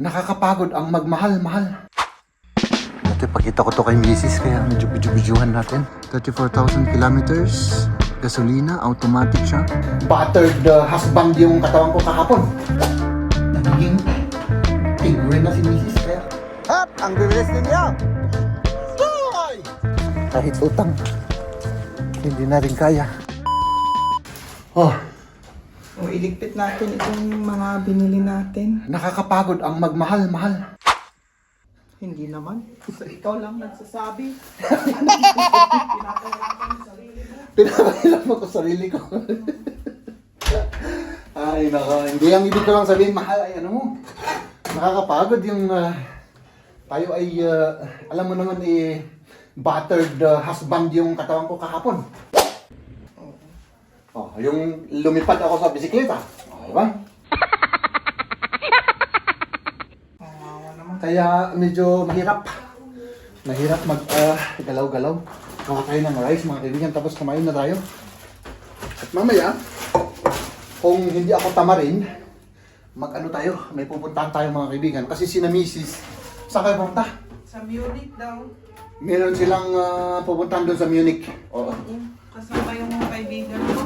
Nakakapagod ang magmahal-mahal. Dati pakita ko to kay Mrs. kaya medyo bidyuhan natin. 34,000 kilometers. Gasolina, automatic siya. Battered husband yung katawan ko kahapon. Nagiging tigre na si Mrs. kaya. Hap! Ang bilis ninyo! Stoy! Kahit utang, hindi na rin kaya. Oh, O, iligpit natin itong mga binili natin. nakakapagod ang magmahal-mahal. Hindi naman. So, ikaw lang nagsasabi. Pinapahirap mo ko sarili ko. Ay, nako. Hindi ang ibig ko lang sabihin, mahal ay ano mo. Nakakapagod yung tayo ay, alam mo naman battered husband yung katawan ko kahapon. Oh, yung lumipad ako sa bisikleta. Oh, diba? Kaya medyo mahirap. Mahirap galaw-galaw. Makakain ng rice mga kaibigan, tapos kumain na tayo. At mamaya, kung hindi ako tamarin, mag-ano tayo, may pupuntahan tayo mga kaibigan. Kasi si na Mrs. Saan kayo pumunta? Sa Munich daw. Meron silang pupuntahan doon sa Munich. Oo. Kasama yung mga kaibigan ko.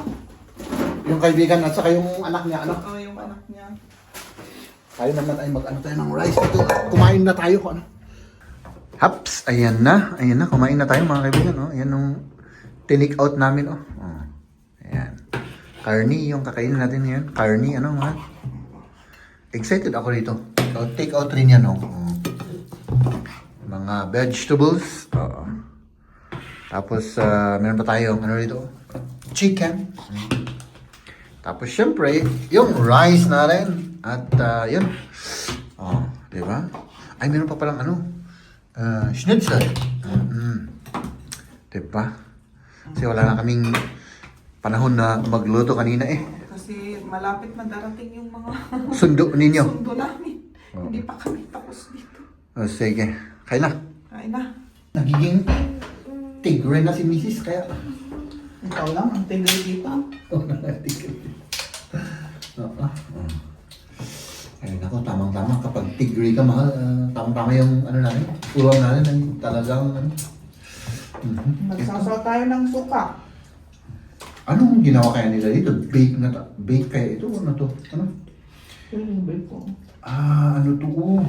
Yung kaibigan at saka yung anak niya, ano? O, yung anak niya. Tayo naman ay mag-ano tayo ng rice dito. Kumain na tayo kung ano. Haps, ayan na. Ayan na, kumain na tayo mga kaibigan. Oh. Ayan yung tinake out namin. Oh. Oh. Ayan. Carne yung kakainin natin ngayon. Carne, ano nga. Excited ako dito. So, take out rin yan. Oh. Oh. Mga vegetables. Oo. Tapos, meron pa tayo, ano dito? Chicken. Tapos, syempre, yung rice na rin. At, yun. Oh, di ba? Ay, meron pa palang ano? Schnitzel. Di ba? Kasi wala na kaming panahon na magluto kanina eh. Kasi malapit na darating yung mga Sundo ninyo. sundo namin. Hindi pa kami tapos dito. Oh, sige. Kain na. Kain na. Nagiging tigre na si Mrs. kaya. Ikaw lang ang tigre dito. Oo. Ay nako, tamang-tama kapag tigre ka mahal, tamang-tama yung ano namin, ulam namin ay talagang ano. Magsasaw tayo ng suka. Anong ginawa kaya nila dito? Bake na bake kaya ito? Ano to? Ano? Yung bake ko. Ano to?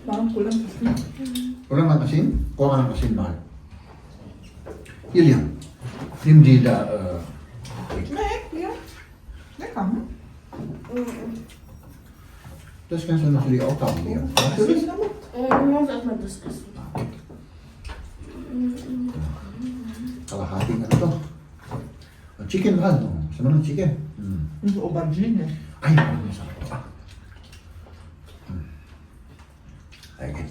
Parang kulang kasi. Kulang ng asin? Kuha ka ng asin, mahal. Yun yan. Hindi da, Nek, yeah. Nek, kamu? das kannst du natürlich auch haben hier. Weißt du das? Asin na mo. Du musst erstmal das essen. Kalahating ano to? Chicken mahal, no? Sama ng chicken. Yung aubergine eh. Ay, parang masarap to. Ayun.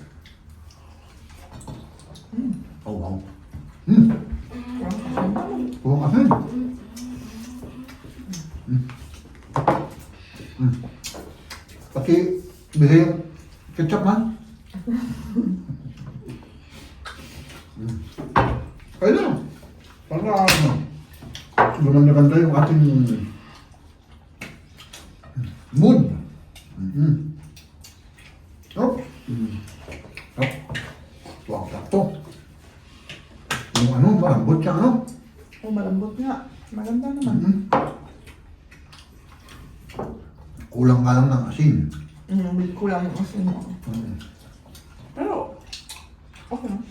Oh, wow. Buong asin. Pati, bigay yung ketchup, man. Kaya na. Para, gumanda-ganda yung ating mood. Oh. Oh. Tuwang sakto. Yung ano, malambot siya, ano? Oh, malambot nga. Maganda naman. Kulang ka lang ng asin. May kulang yung asin mo. Pero, okay lang.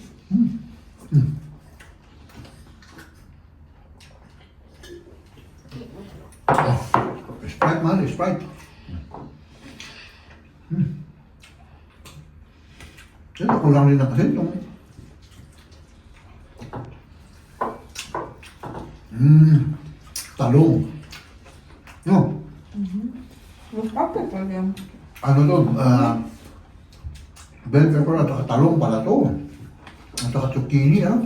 Oh, Sprite, mahal, Sprite. Yan, kulang rin ng asin itong. Talong. No, Mas kapit pa yan. ano to, bell pepper at saka talong pala to. At saka zucchini, ah.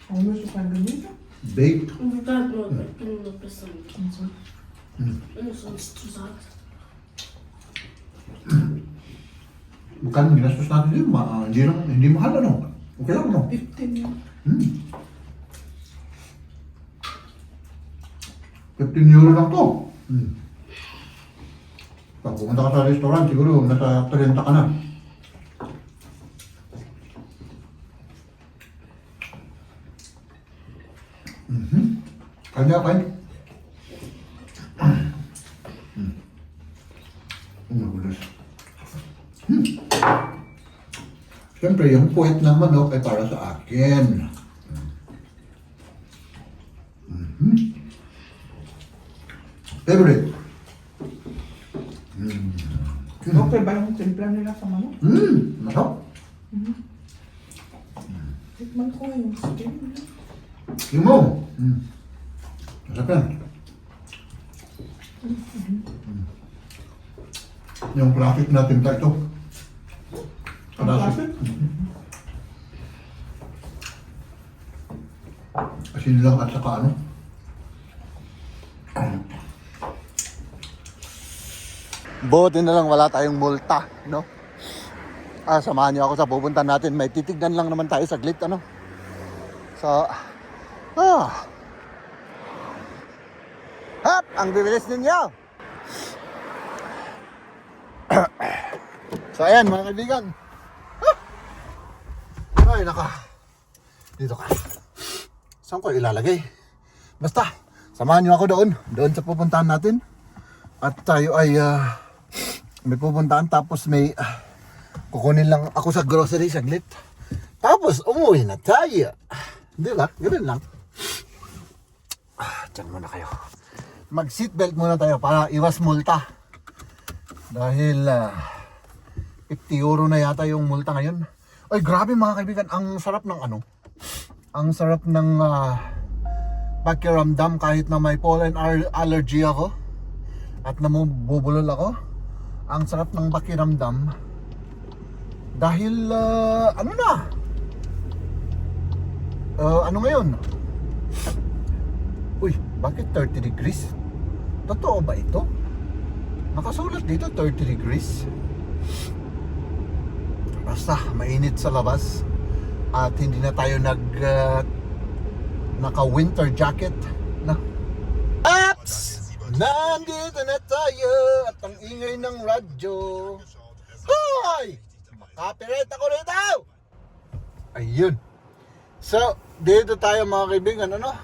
Ang gusto ka ganito. Baked. Und dann nur besser. Sonst du sagst. Bukan ginastos natin din, hindi mahal, ano? Okay lang, no? 15 yan. 15 euro lang to. Pag pumunta ka sa restaurant, siguro nasa 30 ka na. Kanya, kain. Nagulas. Siyempre, yung puwet ng manok ay para sa akin. Favorite. Okay ba yung timpla nila sa manok? Masarap. Tikman ko yung skin. Yung mo. Masarap yan. Yung classic na timpla ito. Ang classic? Asin lang at saka ano. Buti na lang wala tayong multa, no? Samahan niyo ako sa pupunta natin. May titignan lang naman tayo saglit, ano? So, Hap! Ang bibilis ninyo! So, ayan, mga kaibigan. Ay, naka. Dito ka. Saan ko ilalagay? Basta, samahan niyo ako doon sa pupuntahan natin. At tayo ay may pupuntahan tapos may kukunin lang ako sa grocery saglit. Tapos umuwi na tayo. Di ba? Ganun lang. Diyan muna kayo. Mag seatbelt muna tayo para iwas multa. Dahil 50 euro na yata yung multa ngayon. Ay grabe mga kaibigan, ang sarap ng ano. Ang sarap ng pakiramdam kahit na may pollen allergy ako. At namububulol ako. Ang sarap ng pakiramdam. Dahil ano na? Ano ngayon? Uy, bakit 30 degrees? Totoo ba ito? Nakasulat dito 30 degrees. Basta mainit sa labas. At hindi na tayo naka winter jacket na. Apps! Nandito na tayo at ang ingay ng radyo. Hoy! Copyright ako rito! Ayun. So, dito tayo mga kaibigan, ano?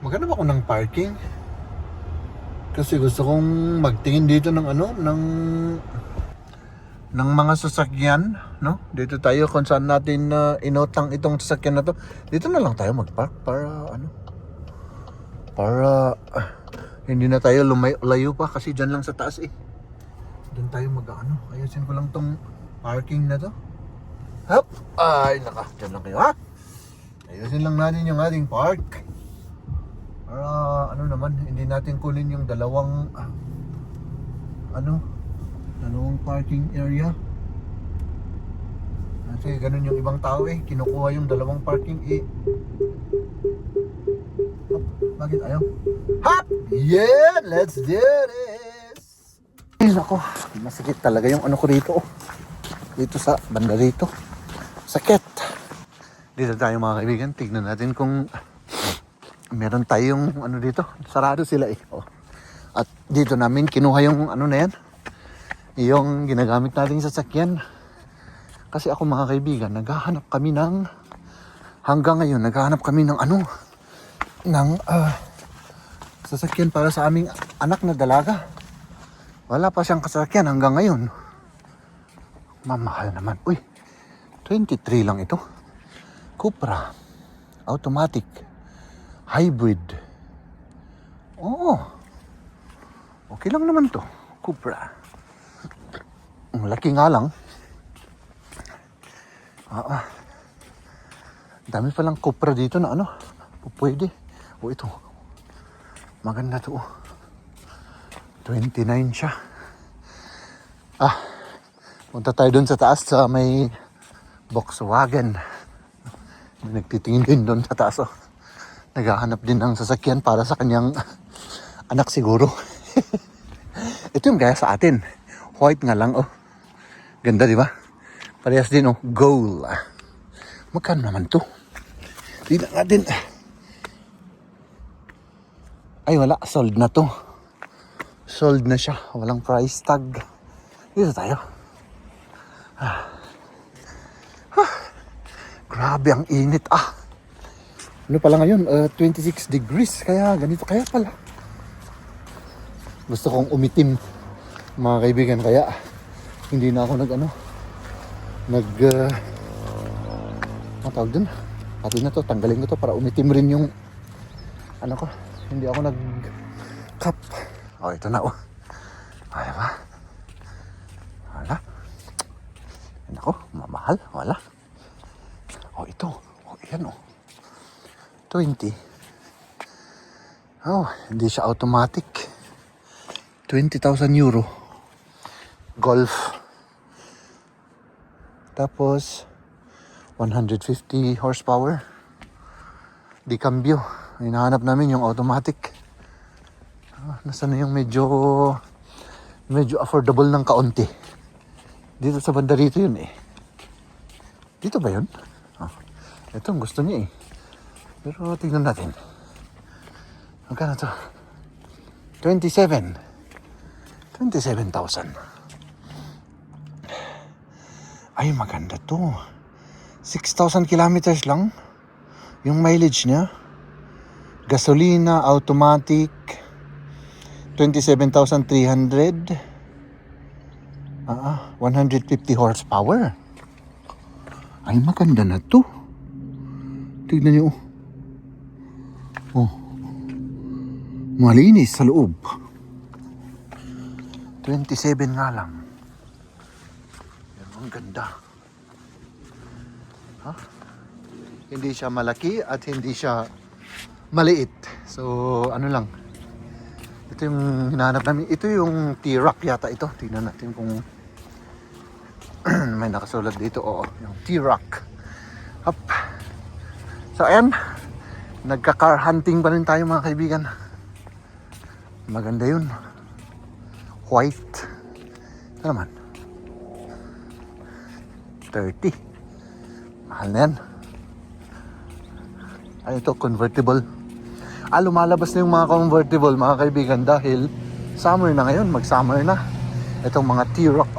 Maghanap ako ng parking. Kasi gusto kong magtingin dito ng ano, ng mga sasakyan, no? Dito tayo kung saan natin inutang itong sasakyan na to. Dito na lang tayo magpark para ano? Para hindi na tayo lumayo pa kasi dyan lang sa taas eh. Doon tayo mag-ano. Ayusin ko lang tong parking na to. Hop! Ay, naka. Dyan lang kayo, ha? Ayusin lang natin yung ating park. Para, ano naman, hindi natin kunin yung dalawang, dalawang parking area. Kasi ganun yung ibang tao eh. Kinukuha yung dalawang parking eh. Hop, bakit ayaw? Hop! Yeah! Let's do this! Ay, nako. Masakit talaga yung ano ko dito. Dito sa banda dito. Sakit. Dito tayo mga kaibigan. Tignan natin kung meron tayong ano dito. Sarado sila eh. Oh. At dito namin kinuha yung ano na yan. Yung ginagamit natin sa sasakyan. Kasi ako mga kaibigan, naghahanap kami ng hanggang ngayon, naghahanap kami ng ano ng sasakyan para sa aming anak na dalaga. Wala pa siyang sasakyan hanggang ngayon. Mamahal naman. Uy, 23 lang ito. Cupra. Automatic. Hybrid. Oh. Okay lang naman to. Cupra. Ang laki nga lang. Dami palang Cupra dito na ano. Pwede. O ito. Maganda to. 29 siya. Punta tayo dun sa taas sa may Volkswagen. May nagtitingin din dun sa taas. Oh. Naghahanap din ng sasakyan para sa kanyang anak siguro. Ito yung gaya sa atin. White nga lang. Oh. Ganda di ba? Parehas din oh. Gold. Magkano naman to? Tignan natin. Ay wala. Sold na to. Sold na siya. Walang price tag. Dito tayo. Grabe ang init Ano pala ngayon? 26 degrees. Kaya ganito. Kaya pala. Gusto kong umitim, mga kaibigan. Kaya hindi na ako tawag dun. Pati na to. Tanggalin ko to para umitim rin yung ko. Hindi ako nag-cup. Ito na Ay ba? Wala. Nako, mamahal. Wala. Ito. Yan 20. Hindi siya automatic. 20,000 euro. Golf. Tapos 150 horsepower. Di cambio. Hinahanap namin yung automatic. Nasaan na yung medyo affordable ng kaunti. Dito sa banda rito yun Dito ba yun? Ito ang gusto niya Pero tingnan natin. Magkano to? 27,000. Ay, maganda to. 6,000 kilometers lang. Yung mileage niya. Gasolina, automatic. 27,300. 150 horsepower. Ay, maganda na to. Tignan niyo. Malinis sa loob. 27 nga lang. Pero ang ganda. Hindi siya malaki at hindi siya maliit. So, ano lang. Ito yung hinahanap namin. Ito yung T-Roc yata ito. Tingnan natin kung may nakasulat dito. Yung T-Roc. Up. So, ayan. Nagka-car hunting pa rin tayo, mga kaibigan. Maganda yun. White. Ito naman. 30. Mahal na yan. Ay, ito, convertible. Lumalabas na yung mga convertible, mga kaibigan, dahil summer na ngayon, mag-summer na. Itong mga T-Roc,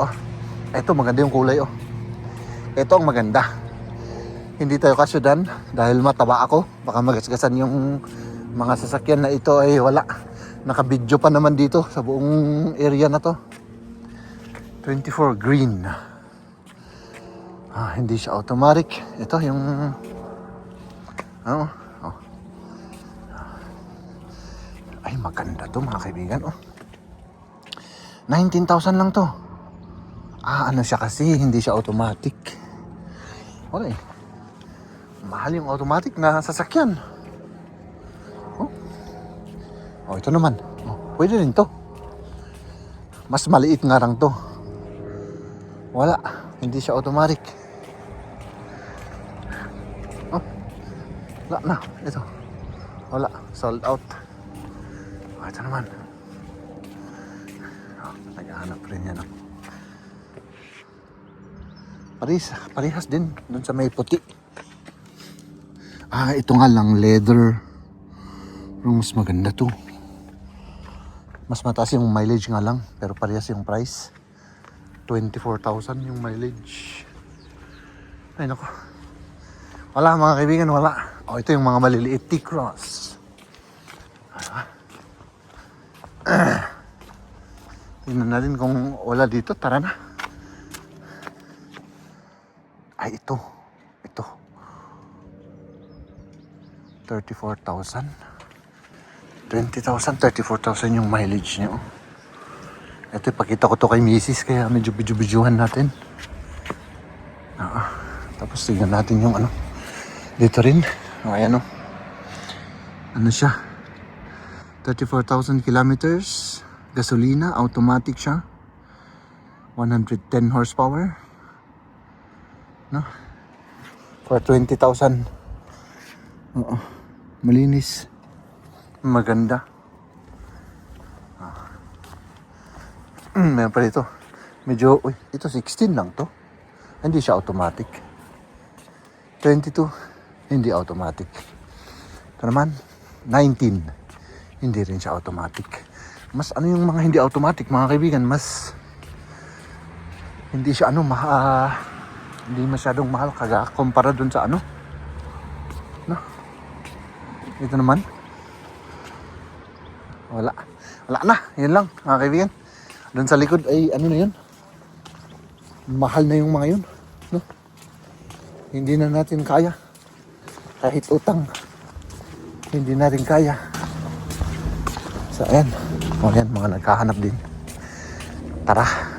ito, maganda yung kulay, Ito ang maganda. Hindi tayo kasyudan dahil mataba ako. Baka magasgasan yung mga sasakyan na ito ay wala. Nakabidyo pa naman dito sa buong area na to. 24 green. Hindi siya automatic. Ito yung Ay, maganda to, mga kaibigan. 19,000 lang to. Ano siya kasi, hindi siya automatic. Okay. Mahal yung automatic na sasakyan. Ito naman. Pwede rin to. Mas maliit nga lang to. Wala. Hindi siya automatic. Wala na. Ito. Wala. Sold out. Ito naman. Naghahanap rin yan. Parehas din. Doon sa may puti. Ito nga lang. Leather. Mas maganda to. Mas mataas yung mileage nga lang. Pero parehas yung price. 24,000 yung mileage. Ay naku. Wala, mga kaibigan, wala. Ito yung mga maliliit. T-Cross. Tingnan natin kung wala dito. Tara na. Ito. 34,000. 20,000, 34,000 yung mileage niya. Ito, ipakita ko to kay Mrs. Kaya medyo bidyuhan natin. Tapos tignan natin yung dito rin. Ayan Ano siya? 34,000 kilometers. Gasolina, automatic siya. 110 horsepower. For 20,000. Malinis. Maganda. Meron pa dito. Medyo, ito 16 lang to. Hindi siya automatic. 22, hindi automatic. Ito naman, 19. Hindi rin siya automatic. mas ano yung mga hindi automatic mga kaibigan, mas hindi siya ano, hindi masyadong mahal kumpara dun sa ano. No? Ito naman. Wala na, yun lang mga kaibigan. Dun sa likod ay ano na yun. Mahal na yung mga yun. No? Hindi na natin kaya. Kahit utang, hindi natin kaya. So ayan, mga nagkahanap din. Tara.